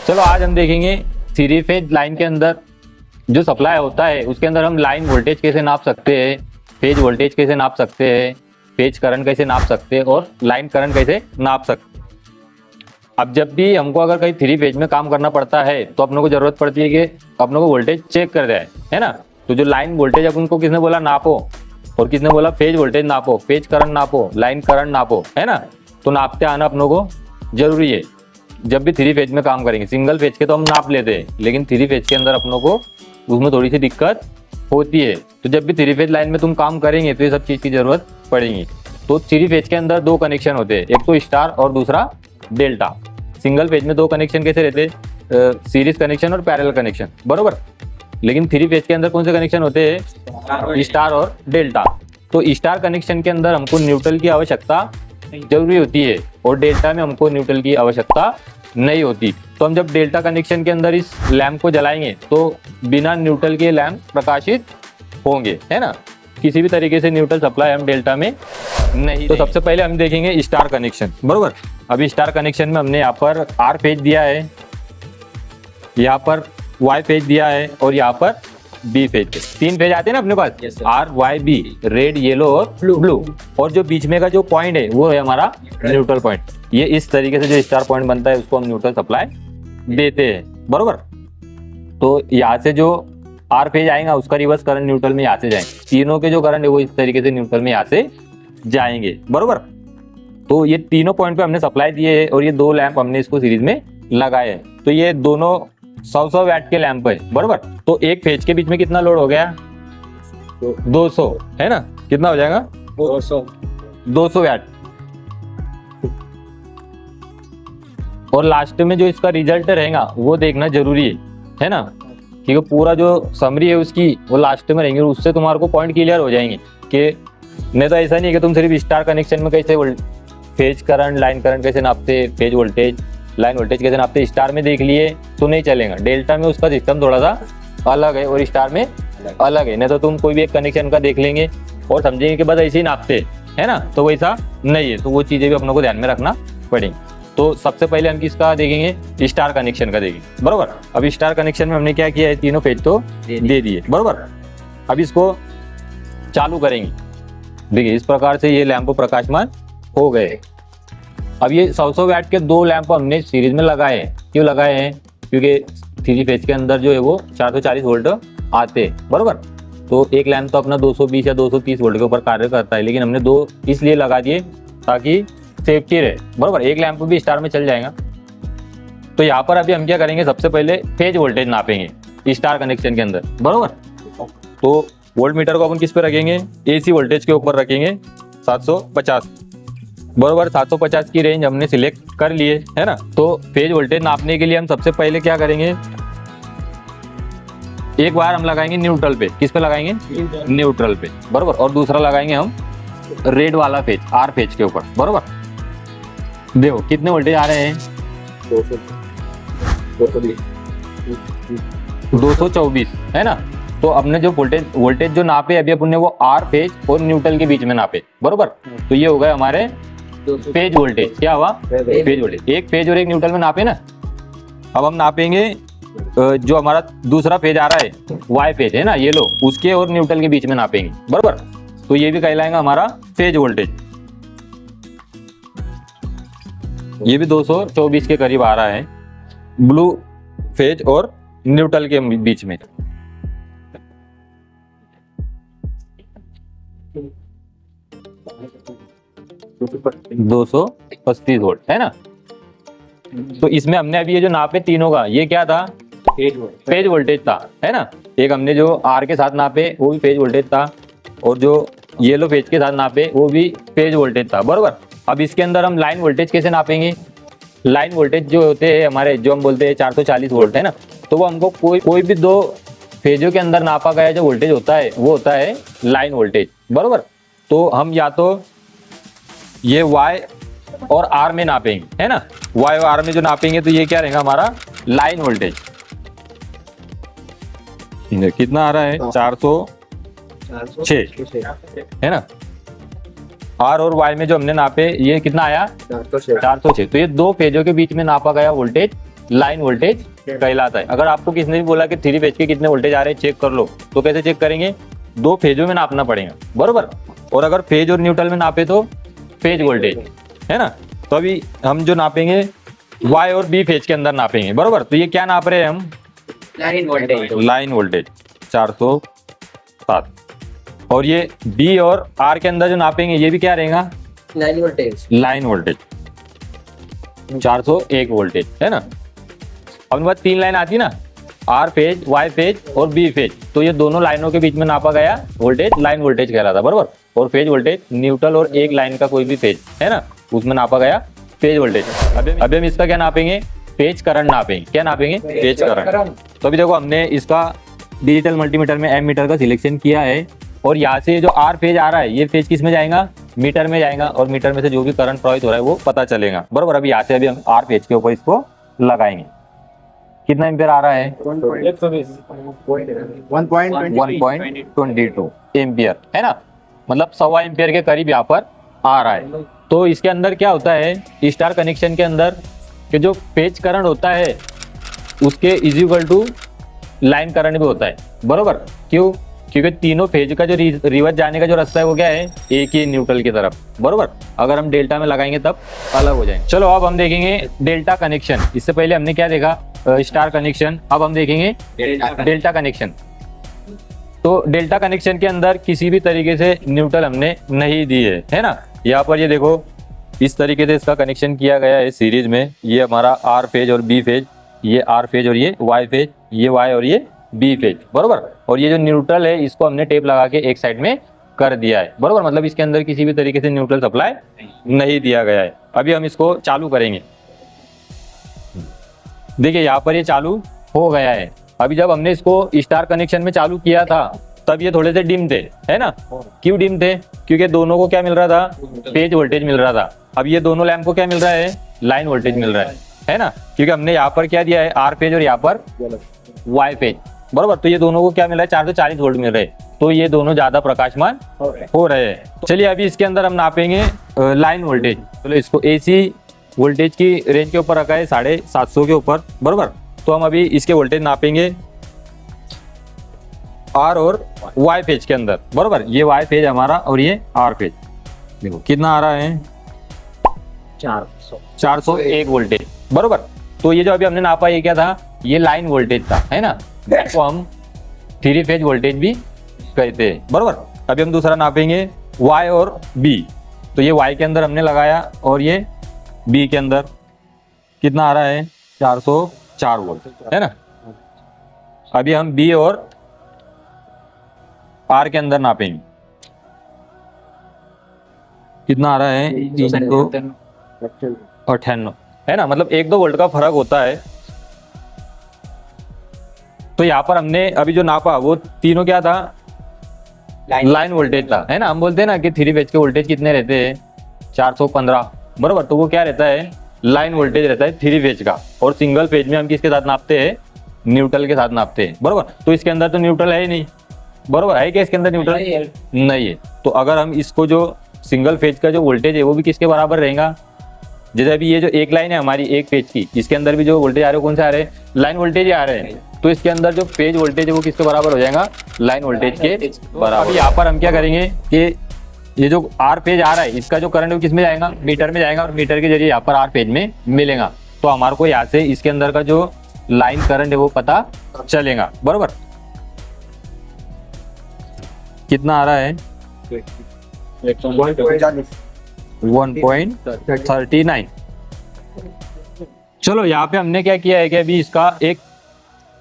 चलो आज हम देखेंगे थ्री फेज लाइन के अंदर जो सप्लाई होता है उसके अंदर हम लाइन वोल्टेज कैसे नाप सकते हैं, फेज वोल्टेज कैसे नाप सकते हैं, फेज करंट कैसे नाप सकते हैं और लाइन करंट कैसे नाप सकते हैं। अब जब भी हमको अगर कहीं थ्री फेज में काम करना पड़ता है तो अपनों को जरूरत पड़ती है कि अपनों को वोल्टेज चेक कर जाए, है ना। तो जो लाइन वोल्टेज अब उनको किसने बोला नापो और किसने बोला फेज वोल्टेज नापो, फेज करंट नापो, लाइन करंट नापो, है ना। तो नापते आना अपनों को जरूरी है जब भी थ्री फेज में काम करेंगे। सिंगल फेज के तो हम नाप लेते हैं लेकिन थ्री फेज के अंदर अपनों को उसमें थोड़ी सी दिक्कत होती है। तो जब भी थ्री फेज लाइन में तुम काम करेंगे तो ये सब चीज़ की जरूरत पड़ेगी। तो थ्री फेज के अंदर दो कनेक्शन होते हैं, एक तो स्टार और दूसरा डेल्टा। सिंगल फेज में दो कनेक्शन कैसे रहते हैं, सीरीज कनेक्शन और पैरेलल कनेक्शन, बरोबर। लेकिन थ्री फेज के अंदर कौन से कनेक्शन होते हैं, स्टार और डेल्टा। तो स्टार कनेक्शन के अंदर हमको न्यूट्रल की आवश्यकता जरूरी होती है और डेल्टा में हमको न्यूट्रल की आवश्यकता नहीं होती। तो हम जब डेल्टा कनेक्शन के अंदर इस लैंप को जलाएंगे तो बिना न्यूट्रल के लैंप प्रकाशित होंगे, है ना। किसी भी तरीके से न्यूट्रल सप्लाई हम डेल्टा में नहीं। तो सबसे पहले हम देखेंगे स्टार कनेक्शन, बरोबर। अभी स्टार कनेक्शन में हमने यहाँ पर आर फेज दिया है, यहाँ पर वाई फेज दिया है और यहाँ पर बी फेज। तीन फेज आते हैं ना अपने पास, R Y B, red yellow और ब्लू। और जो बीच में का जो पॉइंट है वो है हमारा न्यूट्रल पॉइंट। ये इस तरीके से जो स्टार पॉइंट बनता है उसको हम न्यूट्रल सप्लाई देते हैं, बरोबर। तो यहाँ से जो आर फेज आएगा उसका रिवर्स करंट न्यूट्रल में यहाँ से जाएंगे। तीनों के जो करंट है वो इस तरीके से न्यूट्रल में यहाँ से जाएंगे, बरोबर। तो ये तीनों पॉइंट पे हमने सप्लाई दिए है और ये दो लैंप हमने इसको सीरीज में लगाए हैं। तो ये दोनों 100 वैट के लैंप है, बरोबर। तो एक फेज के बीच में कितना लोड हो गया, 200, है ना। कितना हो जाएगा, 200 वैट। और लास्ट में जो इसका रिजल्ट रहेगा वो देखना जरूरी है ना, क्योंकि पूरा जो समरी है उसकी वो लास्ट में रहेंगे। उससे तुम्हारे को पॉइंट क्लियर हो जाएंगे कि नहीं तो ऐसा नहीं है कि तुम सिर्फ स्टार कनेक्शन में कैसे फेज करंट, लाइन करंट कैसे नापते, फेज वोल्टेज, लाइन वोल्टेज कैसे नापते, स्टार में देख लिए तो नहीं चलेगा। डेल्टा में उसका सिस्टम थोड़ा सा अलग है और स्टार में अलग है। नहीं तो तुम कोई भी एक कनेक्शन का देख लेंगे और समझेंगे कि बस ऐसे ही नापते, है ना। तो वैसा नहीं है। तो वो चीज़ें भी अपनों को ध्यान में रखना पड़ेगी। तो सबसे पहले हम किसका देखेंगे, स्टार कनेक्शन का देखेंगे, बरोबर। अब स्टार कनेक्शन में हमने क्या किया है, तीनों फेज तो दे दिए, बरोबर। अब इसको चालू करेंगे। देखिए इस प्रकार से ये लैंप प्रकाशमान हो गए। अब ये 100 वैट के दो लैंप हमने सीरीज में लगाए हैं। क्यों लगाए हैं, क्योंकि थ्री फेज के अंदर जो है वो 440 वोल्ट आते हैं, बरोबर। तो एक लैंप तो अपना 220 या 230 वोल्ट के ऊपर कार्य करता है, लेकिन हमने दो इसलिए लगा दिए ताकि सेफ्टी रहे, बरोबर। एक लैंप भी स्टार में चल जाएगा। तो यहाँ पर अभी हम क्या करेंगे, सबसे पहले फेज वोल्टेज नापेंगे स्टार कनेक्शन के अंदर, बरोबर। तो वोल्ट मीटर को अपन किस पे रखेंगे, एसी वोल्टेज के ऊपर रखेंगे 750, बरोबर। 750 की रेंज हमने सिलेक्ट कर लिए, है ना। तो फेज वोल्टेज नापने के लिए हम सबसे पहले क्या करेंगे, एक बार हम लगाएंगे न्यूट्रल पे। किस पे लगाएंगे, न्यूट्रल पे, बरोबर। और दूसरा लगाएंगे हम रेड वाला फेज, आर फेज के ऊपर, बरोबर। देखो कितने वोल्टेज आ रहे हैं, 224, है ना। तो अपने जो वोल्टेज जो नापे अभी अपन ने वो आर फेज और न्यूट्रल के बीच में नापे, बरोबर। तो ये हो गए हमारे फेज वोल्टेज। क्या हुआ, फेज वोल्टेज। एक फेज और एक न्यूट्रल में नापे ना। अब हम नापेंगे जो हमारा दूसरा फेज आ रहा है वाई फेज, है ना, ये लो, उसके और न्यूट्रल के बीच में नापेंगे, बरोबर। तो ये भी कहलाएगा हमारा फेज वोल्टेज। ये भी 224 के करीब आ रहा है, ब्लू फेज और न्यूट्रल के बीच में। दो 235 वोल्ट, है ना। तो इसमें हमने अभी ये जो नापे तीनों का, ये क्या था, फेज वोल्टेज था, है ना। एक हमने जो आर के साथ नापे वो भी फेज वोल्टेज था और जो येलो फेज के साथ नापे वो भी फेज वोल्टेज था, बरोबर। अब इसके अंदर हम लाइन वोल्टेज कैसे नापेंगे, लाइन वोल्टेज जो होते हैं हमारे, जो हम बोलते हैं 440 वोल्ट, है ना। तो वो हमको कोई भी दो फेजों के अंदर नापा गया जो वोल्टेज होता है वो होता है लाइन वोल्टेज, बरोबर। तो हम या तो ये वाई और आर में नापेंगे, है ना। वाई और आर में जो नापेंगे तो ये क्या रहेगा हमारा लाइन वोल्टेज। कितना आ रहा है, 406, है ना। आर और वाई में जो हमने नापे ये कितना आया, 406। तो ये दो फेजों के बीच में नापा गया वोल्टेज लाइन वोल्टेज कहलाता है। अगर आपको किसने भी बोला कि 3 फेज के कितने वोल्टेज आ रहे हैं चेक कर लो, तो कैसे चेक करेंगे? 2 फेजों में नापना पड़ेगा, बरोबर। और अगर फेज और न्यूट्रल में नापे तो फेज वोल्टेज, है ना। तो अभी हम जो नापेंगे Y और B फेज के अंदर नापेंगे, बरोबर। तो ये क्या नाप रहे हैं हम? Line voltage. Line voltage 407। और ये B और R के अंदर जो नापेंगे ये भी क्या रहेगा? Line voltage. Line voltage 401 voltage, है ना। अब बात 3 लाइन आती ना, R फेज, Y फेज और B फेज। तो ये दोनों लाइनों के बीच में नापा गया वोल्टेज लाइन वोल्टेज कह रहा था, बरोबर। और फेज वोल्टेज न्यूट्रल और एक लाइन का कोई भी फेज, है ना, उसमें नापा गया फेज वोल्टेज। अभी हम इसका क्या नापेंगे? Phase current नापेंगे। क्या नापेंगे? Phase current. तो अभी देखो हमने इसका डिजिटल मल्टीमीटर में एम मीटर का सिलेक्शन किया है, और यहाँ से जो R फेज आ रहा है ये फेज किस में जाएगा? मीटर में जाएगा, और मीटर में से जो भी करंट प्रवाहित हो रहा है वो पता चलेगा, बरोबर। अभी यहाँ से अभी हम R फेज के ऊपर इसको लगाएंगे। कितना एम्पियर आ रहा है? 1.22 एम्पियर, है ना, मतलब 1.25 एम्पियर के करीब यहाँ पर आ रहा है। तो इसके अंदर क्या होता है, स्टार कनेक्शन के अंदर कि जो फेज करंट होता है उसके is equal to line current भी होता है, बरोबर। क्यों? क्योंकि तीनों फेज का जो रिवर्स जाने का जो रास्ता है वो क्या है? एक ही न्यूट्रल की तरफ, बरोबर। अगर हम डेल्टा में लगाएंगे तब अलग हो जाएंगे। चलो अब हम देखेंगे डेल्टा कनेक्शन। इससे पहले हमने क्या देखा? Star connection. अब हम देखेंगे डेल्टा कनेक्शन। तो डेल्टा कनेक्शन के अंदर किसी भी तरीके से न्यूट्रल हमने नहीं दी है ना। यहाँ पर ये देखो इस तरीके से इसका कनेक्शन किया गया है सीरीज में। ये हमारा आर फेज और बी फेज, ये आर फेज और ये वाई फेज, ये वाई और ये बी फेज, बरोबर। और ये जो न्यूट्रल है इसको हमने टेप लगा के एक साइड में कर दिया है, बरोबर। मतलब इसके अंदर किसी भी तरीके से न्यूट्रल सप्लाई नहीं दिया गया है। अभी हम इसको चालू करेंगे। देखिए यहाँ पर ये चालू हो गया है। अभी जब हमने इसको स्टार कनेक्शन में चालू किया था तब ये थोड़े से डिम थे, है ना। क्यों डिम थे? क्योंकि दोनों को क्या मिल रहा था? फेज वोल्टेज मिल रहा था। अब ये दोनों लैंप को क्या मिल रहा है? लाइन वोल्टेज मिल रहा है ना। क्योंकि हमने यहाँ पर क्या दिया है? आर फेज और यहाँ पर वाई फेज, बरोबर। तो ये दोनों को क्या मिल रहा है? 440 वोल्ट मिल रहे हैं। तो ये दोनों ज्यादा प्रकाशमान हो रहे हैं। चलिए अभी इसके अंदर हम नापेंगे लाइन वोल्टेज। चलो इसको एसी वोल्टेज की रेंज के ऊपर रखा है 750 के ऊपर, बरोबर। तो हम अभी इसके वोल्टेज नापेंगे आर और वाई फेज के अंदर, बरोबर। ये वाई फेज हमारा और ये आर फेज। देखो कितना आ रहा है? 401 वोल्टेज, बरोबर। तो ये जो अभी हमने नापा ये क्या था? ये लाइन वोल्टेज था, है ना। तो हम 3 फेज वोल्टेज भी कहते हैं, बरोबर। अभी हम दूसरा नापेंगे वाई और बी। तो ये वाई के अंदर हमने लगाया और ये बी के अंदर कितना आ रहा है? 404 वोल्ट, है ना। अभी हम बी और आर के अंदर नापेंगे। कितना आ रहा है? 398, है ना। मतलब 1-2 वोल्ट का फर्क होता है। तो यहाँ पर हमने अभी जो नापा वो तीनों क्या था? लाइन वोल्टेज था, है ना। हम बोलते हैं ना कि 3 फेज के वोल्टेज कितने रहते हैं? 415, बरोबर। तो वो क्या रहता है? लाइन वोल्टेज रहता है 3 फेज का। और सिंगल फेज में हम किसके साथ नापते हैं? न्यूट्रल के साथ नापते हैं, बरोबर। तो इसके अंदर तो न्यूट्रल है ही नहीं, बरोबर। है क्या इसके अंदर न्यूट्रल? नहीं है। तो अगर हम इसको जो सिंगल फेज का जो वोल्टेज है वो भी किसके बराबर रहेगा? जैसे अभी ये जो एक लाइन है हमारी एक फेज की, इसके अंदर भी जो वोल्टेज आ रहे हैं कौन से आ रहे हैं? लाइन वोल्टेज ही आ रहे हैं। तो इसके अंदर जो फेज वोल्टेज है वो किसके बराबर हो जाएगा? लाइन वोल्टेज के बराबर। यहाँ पर हम क्या करेंगे कि ये जो आर फेज आ रहा है इसका जो करंट है वो किस में जाएगा? मीटर में जाएगा। और मीटर के जरिए यहाँ पर आर फेज में मिलेगा। तो हमारे को यहाँ से इसके अंदर का जो लाइन करंट है वो पता चलेगा, बरोबर। कितना आ रहा है? 1.39। चलो यहाँ पे हमने क्या किया है कि अभी इसका एक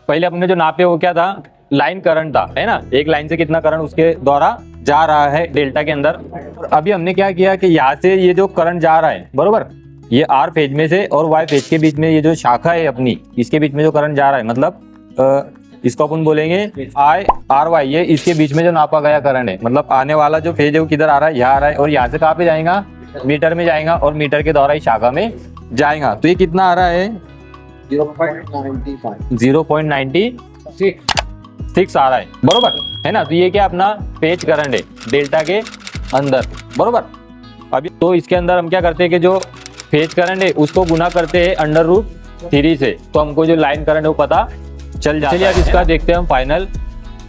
पहले अपने जो नापे वो क्या था? लाइन करंट था, है ना। एक लाइन से कितना करंट उसके द्वारा जा रहा है डेल्टा के अंदर। अभी हमने क्या किया कि यहाँ से ये जो करंट जा रहा है, बरोबर, ये आर फेज में से और वाई फेज के बीच में ये जो शाखा है अपनी, इसके बीच में जो करंट जा रहा है, मतलब इसको अपन बोलेंगे आई आर वाई। ये इसके बीच में जो नापा गया करंट है, मतलब आने वाला जो फेज है वो किधर आ रहा है? यहाँ आ रहा है। और यहाँ से कहाँ पे जाएगा? मीटर में जाएगा। और मीटर के द्वारा ही शाखा में जाएगा। तो ये कितना आ रहा है? 0.96 आ रहा है, बरोबर, है ना। तो ये क्या अपना फेज करंट है डेल्टा के अंदर, बरोबर। अभी तो इसके अंदर हम क्या करते हैं कि जो फेज करंट है उसको गुना करते हैं 3 से, तो हमको जो लाइन करंट है वो पता चल जाता है। चलिए अब इसका देखते हैं हम फाइनल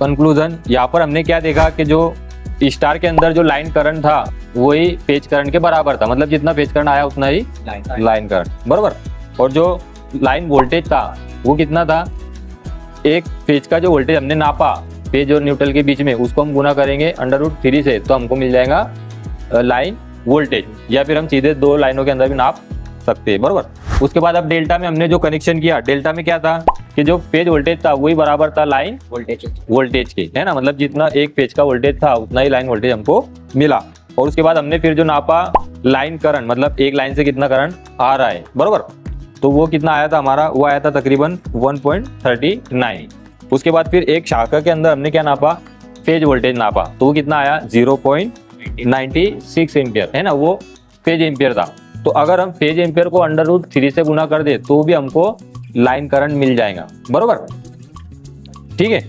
कंक्लूजन। यहाँ पर हमने क्या देखा कि जो स्टार के अंदर जो लाइन करंट था वही फेज करंट के बराबर था, मतलब जितना फेज करंट आया उतना ही लाइन करंट, बराबर। और जो लाइन वोल्टेज था वो कितना था, एक फेज का जो वोल्टेज हमने नापा फेज और न्यूट्रल के बीच में, उसको हम गुना करेंगे √3 से, तो हमको मिल जाएगा लाइन वोल्टेज, या फिर हम सीधे 2 लाइनों के अंदर भी नाप सकते हैं, बराबर। उसके बाद अब डेल्टा में हमने जो कनेक्शन किया, डेल्टा में क्या था कि जो फेज वोल्टेज था वही बराबर था लाइन वोल्टेज के, है ना, मतलब जितना एक फेज का वोल्टेज था उतना ही लाइन वोल्टेज हमको मिला। और उसके बाद हमने फिर जो नापा लाइन करंट, मतलब एक लाइन से कितना करंट आ रहा है, बराबर, तो वो कितना आया था हमारा, वो आया था तकरीबन 1.39। उसके बाद फिर एक शाखा के अंदर हमने क्या नापा, फेज वोल्टेज नापा, तो वो कितना आया 0.96 एम्पियर, है ना, वो फेज एम्पियर था। तो अगर हम फेज एम्पियर को √3 से गुना कर दे तो भी हमको लाइन करंट मिल जाएगा, बरोबर, ठीक है।